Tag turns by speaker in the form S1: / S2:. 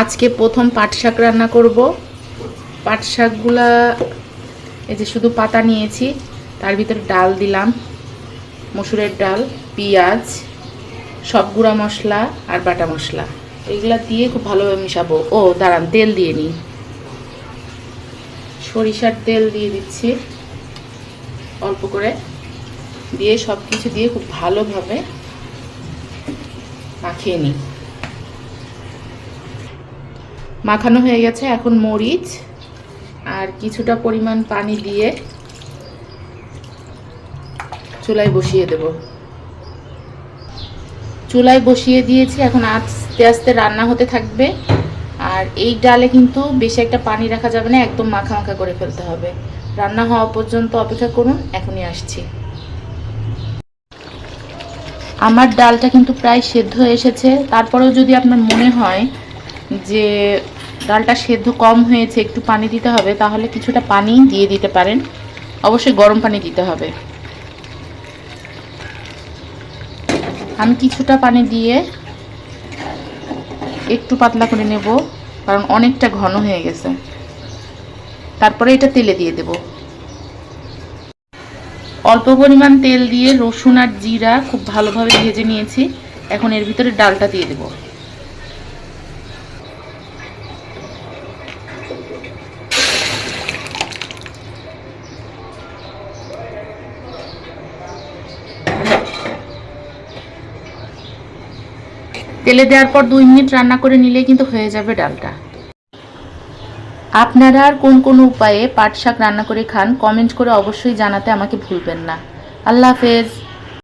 S1: আজকে প্রথম পাট শাক রান্না করব। পাট শাকগুলা এই যে শুধু পাতা নিয়েছি, তার ভিতরে ডাল দিলাম, মসুরের ডাল, পেঁয়াজ, সব গুঁড়া মশলা আর বাটা মশলা, এগুলা দিয়ে খুব ভালোভাবে মিশাবো। ও দাঁড়ান, তেল দিয়ে নিই। সরিষার তেল দিয়ে দিচ্ছি অল্প করে, দিয়ে সব কিছু দিয়ে খুব ভালোভাবে মাখিয়ে নিই। মাখানো হয়ে গেছে। এখন মরিচ আর কিছুটা পরিমাণ পানি দিয়ে চুলায় বসিয়ে দেব। চুলায় বসিয়ে দিয়েছি, এখন আস্তে আস্তে রান্না হতে থাকবে। আর এই ডালে কিন্তু বেশি একটা পানি রাখা যাবে না, একদম মাখা মাখা করে ফেলতে হবে। রান্না হওয়া পর্যন্ত অপেক্ষা করুন, এখনই আসছি। আমার ডালটা কিন্তু প্রায় সেদ্ধ হয়ে এসেছে। তারপরেও যদি আপনার মনে হয় যে ডালটা সেদ্ধ কম হয়েছে, একটু পানি দিতে হবে, তাহলে কিছুটা পানি দিয়ে দিতে পারেন। অবশ্যই গরম পানি দিতে হবে। আমি কিছুটা পানি দিয়ে একটু পাতলা করে নেব, কারণ অনেকটা ঘন হয়ে গেছে। তারপরে এটা তেলে দিয়ে দেব। অল্প পরিমাণ তেল দিয়ে রসুন আর জিরা খুব ভালোভাবে ভেজে নিয়েছি। এখন এর ভিতরে ডালটা দিয়ে দেব। তেলে দেওয়ার পর 2 মিনিট রান্না করে নিলেই কিন্তু হয়ে যাবে ডালটা। আপনারা আর কোন কোন উপায়ে পাট শাক রান্না করে খান, কমেন্ট করে অবশ্যই জানাতে আমাকে ভুলবেন না। আল্লাহ হাফেজ।